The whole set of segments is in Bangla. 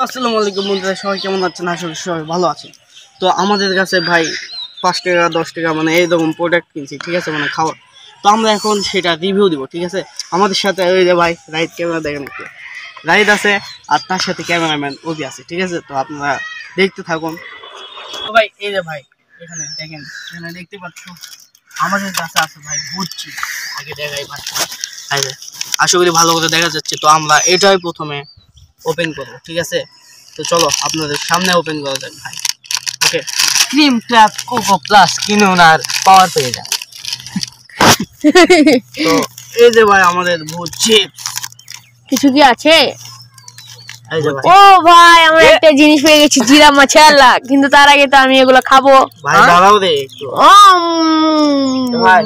আসসালামু আলাইকুম বন্ধুরা, সবাই কেমন আছেন? আশা করি সবাই ভালো আছেন। তো আমাদের কাছে ভাই 5 টাকা 10 টাকা মানে এইরকম প্রোডাক্ট কিনছি, ঠিক আছে, মানে খাওয়ার। তো আমরা এখন সেটা রিভিউ দিব, ঠিক আছে। আমাদের সাথে ওই যে ভাই রাইট ক্যামেরা দেখেন একটু, রাইট আছে, আর তার সাথে ক্যামেরাম্যান ওবি আছে, ঠিক আছে। তো আপনারা দেখতে থাকুন। তো ভাই এই যে ভাই এখানে দেখেন, এখানে দেখতে পাচ্ছ আমাদের কাছে আছে ভাই বুঝছি, আগে দেখাই ভাই, আশা করি ভালো করে দেখা যাচ্ছে। তো আমরা এটাই প্রথমে ওপেন করবো, ঠিক আছে। তো চলো আপনাদের সামনে ওপেন করা যাক ভাই। ওকে, ক্রিম ক্লাব কোকো প্লাস কিনুন আর পাওয়ার পেয়ে যান। তো এই যে ভাই আমাদের ভূত চিপস কিছু কি আছে? এই যে ভাই, ও ভাই আমরা একটা জিনিস পেয়ে গেছি, জিরা মাছালা। কিন্তু তার আগে তো আমি এগুলো খাবো। ভাই দাঁড়াও রে একটু ভাই।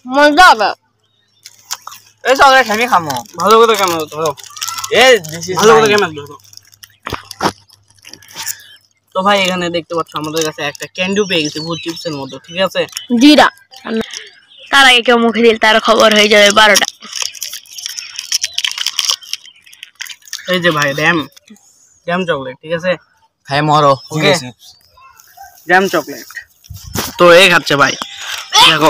মজা হবে। এই চকলেট আমি খামো। ভালো করে ক্যামেরা ধরো, ভালো করে ক্যামেরা ধরো। তো ভাই এখানে দেখতে পাচ্ছ আমাদের কাছে একটা ক্যান্ডি পেয়ে গেছে ভূত চিপসের মতো, ঠিক আছে। জিরা, তার আগে কেউ মুখে দিলে তার খবর হয়ে যাবে 12টা। এই যে ভাই ড্যাম চকলেট, ঠিক আছে। খাই মরো। ওকে, ড্যাম চকলেট। তো এই খাচ্ছে ভাই, দেখো।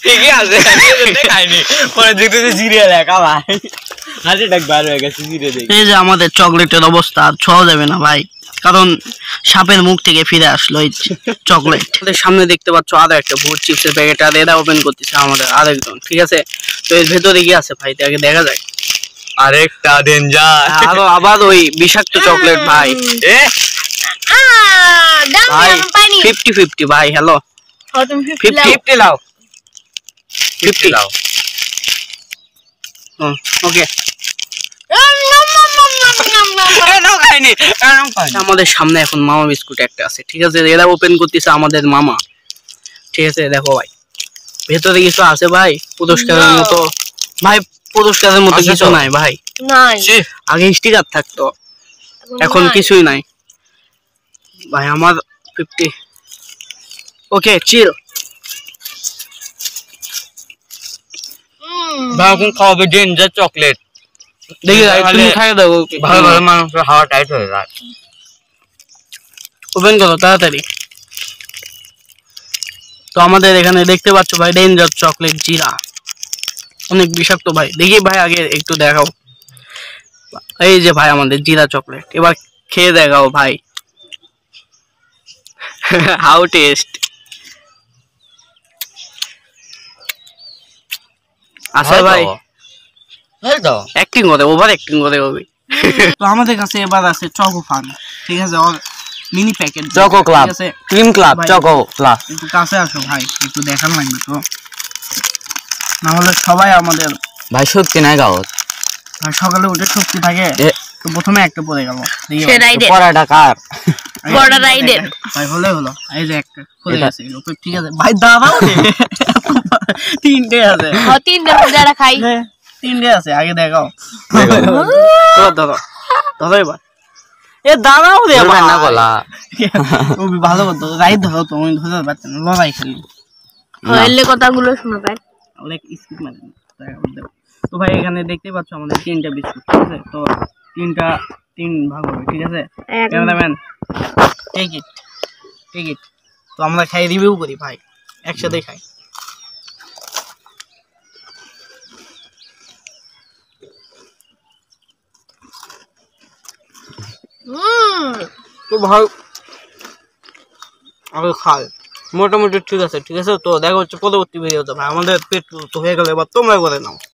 ঠিকই আছে, খাইনি পরে দেখতে জিরিয়া লেখা ভাই, হাসি ডাক বার হয়ে গেছে জিরে দেখে। এই যে আমাদের চকলেটের অবস্থা, আর ছোঁয়া যাবে না ভাই, কারণ সাপের মুখ থেকে ফিরে আসলো এই চকলেট। আমাদের সামনে দেখতে পাচ্ছ আরো একটা ভূত চিপসের প্যাকেট, আর এরা ওপেন করতেছে আমাদের আরেকজন, ঠিক আছে। তো এর ভেতরে কি আছে ভাই আগে দেখা যায়। আরেকটা ডেঞ্জার, আবার ওই বিষাক্ত চকলেট ভাই। ভাই 50-50 ভাই। হ্যালো, 50 লাও 50 লাও। ওকে, আমাদের সামনে এখন মামা বিস্কুট একটা আছে, ঠিক আছে। এরা ওপেন করতেছে আমাদের মামা, ঠিক আছে। দেখো ভাই ভেতরে কিছু আছে ভাই পুরস্কারের মতো। ভাই পুরস্কারের মতো কিছু নাই ভাই, আগে স্টিকার থাকতো, এখন কিছুই নাই ভাই। আমার 50। ওকে চিল ভাই, এখন খাওয়াবে ডেঞ্জার চকলেট। দেখি তুমি খাইয়ে দাও। ভালো ভালো মানুষের হাওয়া টাইট হয়ে যায়। ওপেন করো তাড়াতাড়ি। তো আমাদের এখানে দেখতে পাচ্ছ ভাই ডেঞ্জার চকলেট জিরা, অনেক বিষাক্ত ভাই। দেখি ভাই আগে একটু দেখাও। এই যে ভাই আমাদের জিরা চকলেট, এবার খেয়ে দেখাও ভাই। হাউ টেস্ট আছে ভাই? অ্যাক্টিং করে, ওভার অ্যাক্টিং করে ওই। তো আমাদের কাছে এবার আছে চকো ফান, ঠিক আছে, ওর mini packet choco club, cream club, choco plus. একটু কাছে আসো ভাই, একটু দেখার লাগবে তো, না হলে সবাই আমাদের ভাই শক্তি নাই গাও। সকালে উঠে শক্তি থাকে। তো প্রথমে একটা পড়ে গেল, পড়াটা কার? বড় রাইডের ভাই হলো এই যে একটা খুলে গেছে, ঠিক আছে ভাই। দাঁড়াও রে, তিনটে আছে। তিনটে যারা খাই, তিনটে আছে, আগে দেখাও। ধরো এবার। এ দাঁড়াও রে না গলা তুমি ভালো করতো, রাইট ধরো তো, আমি ধরতে পারছি না, লড়াই খালি হইলে কথাগুলো শুনো ভাই। অনেক স্কিপ মারে। তো ভাই এখানে দেখতে পাচ্ছ আমাদের 3টা বিস্কুট, ঠিক আছে। তো 3 ভাগ হবে, ঠিক আছে। Cameraman take it. তো আমরা খাই, রিভিউ করি ভাই, একসাথে খাই। তো ভাই আগে খাই, মোটামুটি ঠিক আছে, ঠিক আছে। তো দেখা হচ্ছে পরবর্তী ভিডিওতে ভাই। আমাদের পেট তো হয়ে গেলে এবার তোমরা করে নাও।